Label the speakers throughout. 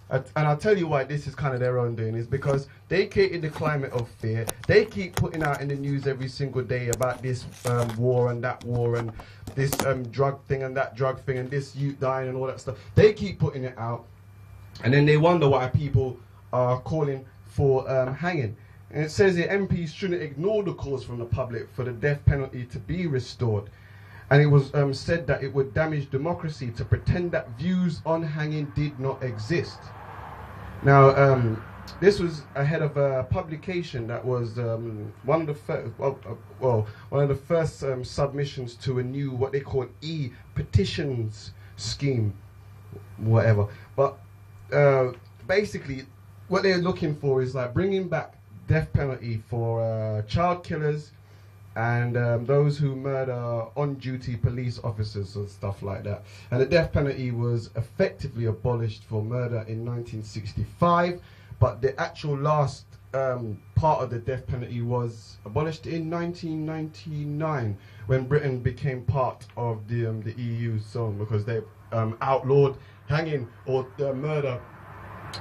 Speaker 1: And I'll tell you why this is kind of their own doing, is because they created the climate of fear. They keep putting out in the news every single day about this war and that war and this drug thing and that drug thing and this youth dying and all that stuff. They keep putting it out, and then they wonder why people are calling for hanging. And it says here MPs shouldn't ignore the calls from the public for the death penalty to be restored. And it was said that it would damage democracy to pretend that views on hanging did not exist. Now, this was ahead of a publication that was one of the first submissions to a new, what they call petitions scheme, whatever. But basically, what they're looking for is like bringing back death penalty for child killers and those who murder on-duty police officers and stuff like that. And the death penalty was effectively abolished for murder in 1965, but the actual last part of the death penalty was abolished in 1999 when Britain became part of the EU zone, because they outlawed hanging or murder.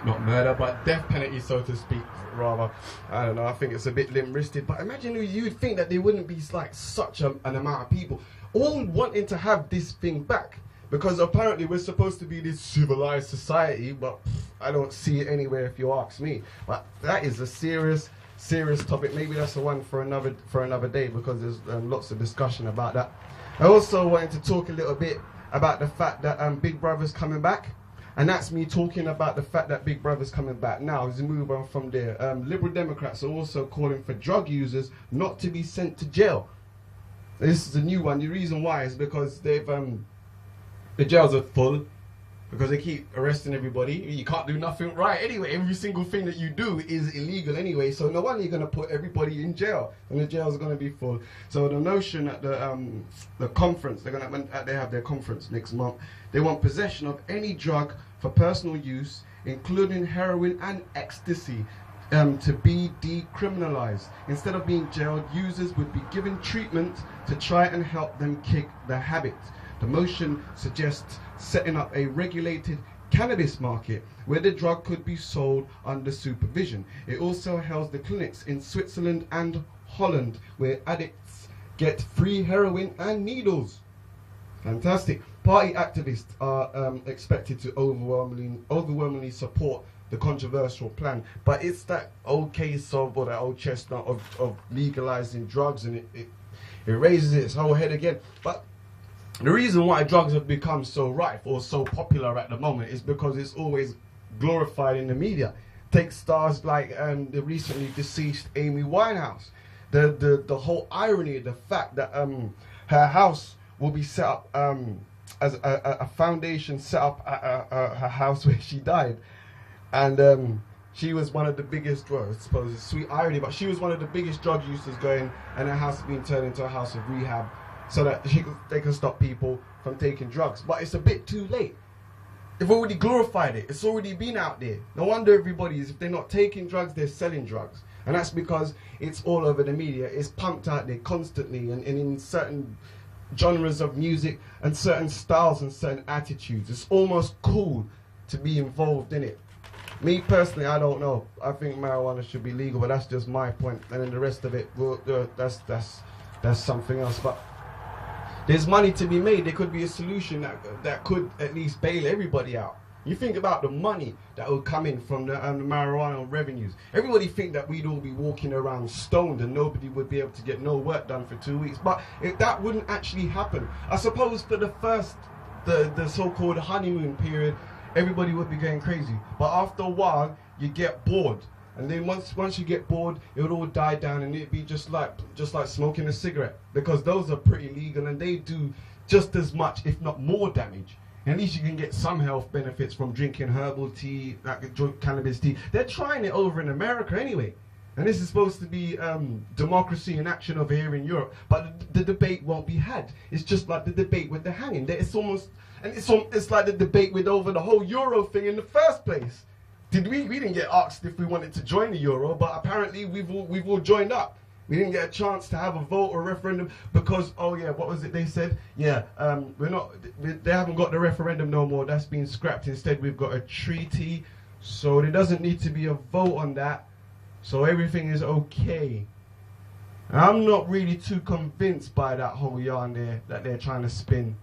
Speaker 1: Not murder, but death penalty, so to speak, rather. I don't know, I think it's a bit limp-wristed, but imagine you'd think that there wouldn't be like such an amount of people all wanting to have this thing back, because apparently we're supposed to be this civilized society, but I don't see it anywhere if you ask me. But that is a serious topic. Maybe that's the one for another day, because there's lots of discussion about that. I also wanted to talk a little bit about the fact that Big Brother's coming back. And that's me talking about the fact that Big Brother's coming back. Now, as we move on from there, Liberal Democrats are also calling for drug users not to be sent to jail. This is a new one. The reason why is because they've the jails are full, because they keep arresting everybody. You can't do nothing right anyway. Every single thing that you do is illegal anyway. So no wonder you're going to put everybody in jail, and the jails are going to be full. So the notion at the conference, they have their conference next month. They want possession of any drug for personal use, including heroin and ecstasy, to be decriminalized. Instead of being jailed, users would be given treatment to try and help them kick the habit. The motion suggests setting up a regulated cannabis market where the drug could be sold under supervision. It also held the clinics in Switzerland and Holland where addicts get free heroin and needles. Fantastic. Party activists are expected to overwhelmingly support the controversial plan, but it's that old case of, or that old chestnut of legalizing drugs, and it raises its whole head again. But the reason why drugs have become so rife or so popular at the moment is because it's always glorified in the media. Take stars like the recently deceased Amy Winehouse. The whole irony, the fact that her house will be set up as a foundation set up at her house where she died. And she was one of the biggest, well, I suppose it's sweet irony, but she was one of the biggest drug users going, and her house has been turned into a house of rehab so that they can stop people from taking drugs. But it's a bit too late. They've already glorified it. It's already been out there. No wonder everybody is, if they're not taking drugs, they're selling drugs. And that's because it's all over the media. It's pumped out there constantly, and in certain genres of music and certain styles and certain attitudes. It's almost cool to be involved in it. Me personally, I don't know. I think marijuana should be legal, but that's just my point. And then the rest of it, well, that's something else. But there's money to be made. There could be a solution that could at least bail everybody out. You think about the money that will come in from the marijuana revenues. Everybody think that we'd all be walking around stoned and nobody would be able to get no work done for 2 weeks. But that wouldn't actually happen. I suppose for the first, the so-called honeymoon period, everybody would be going crazy. But after a while, you get bored. And then once you get bored, it would all die down, and it'd be just like smoking a cigarette, because those are pretty legal and they do just as much, if not more, damage. At least you can get some health benefits from drinking herbal tea, like cannabis tea. They're trying it over in America anyway. And this is supposed to be democracy in action over here in Europe. But the debate won't be had. It's just like the debate with the hanging. It's almost, and it's like the debate with over the whole Euro thing in the first place. We didn't get asked if we wanted to join the Euro, but apparently we've all joined up. We didn't get a chance to have a vote or a referendum because, oh yeah, what was it they said? Yeah, they haven't got the referendum no more. That's been scrapped. Instead, we've got a treaty. So there doesn't need to be a vote on that. So everything is okay. And I'm not really too convinced by that whole yarn there that they're trying to spin,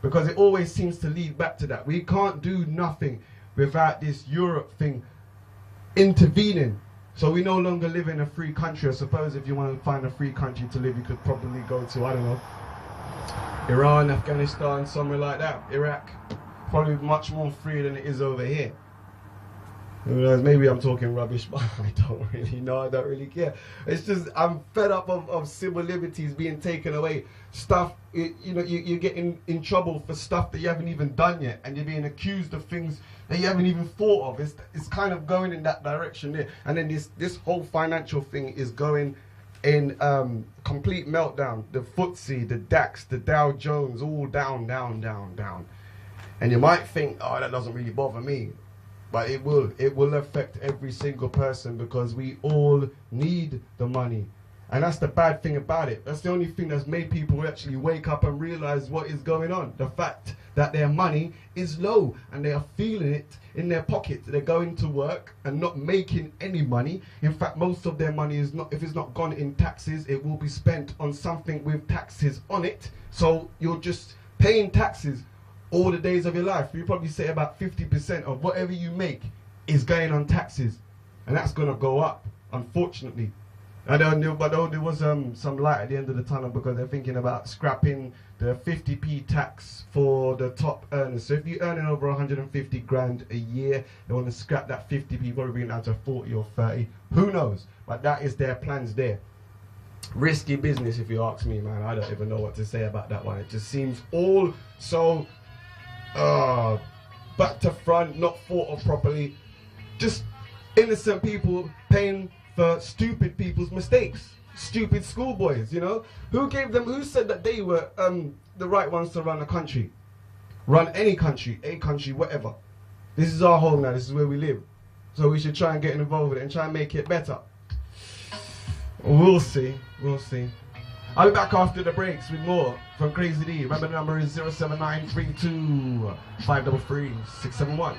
Speaker 1: because it always seems to lead back to that. We can't do nothing without this Europe thing intervening. So we no longer live in a free country. I suppose if you want to find a free country to live, you could probably go to, I don't know, Iran, Afghanistan, somewhere like that. Iraq. Probably much more free than it is over here. Maybe I'm talking rubbish, but I don't really know. I don't really care. It's just I'm fed up of civil liberties being taken away. Stuff, you're getting in trouble for stuff that you haven't even done yet, and you're being accused of things that you haven't even thought of. It's kind of going in that direction there. And then this whole financial thing is going in complete meltdown. The FTSE, the DAX, the Dow Jones, all down, down, down, down. And you might think, oh, that doesn't really bother me. But it will affect every single person, because we all need the money. And that's the bad thing about it. That's the only thing that's made people actually wake up and realize what is going on. The fact that their money is low and they are feeling it in their pockets. They're going to work and not making any money. In fact, most of their money is not, if it's not gone in taxes, it will be spent on something with taxes on it. So you're just paying taxes all the days of your life. You probably say about 50% of whatever you make is going on taxes, and that's going to go up, unfortunately. But there was some light at the end of the tunnel, because they're thinking about scrapping the 50p tax for the top earners. So if you're earning over 150 grand a year, they want to scrap that 50p, probably bring it down to 40 or 30. Who knows? But that is their plans there. Risky business, if you ask me, man. I don't even know what to say about that one. It just seems all so back to front, not thought of properly. Just innocent people paying for stupid people's mistakes. Stupid schoolboys, you know? Who said that they were the right ones to run a country? Run any country, a country, whatever. This is our home now, this is where we live. So we should try and get involved with it and try and make it better. We'll see, we'll see. I'll be back after the breaks with more from Crazy D. Remember the number is 07932 533 671.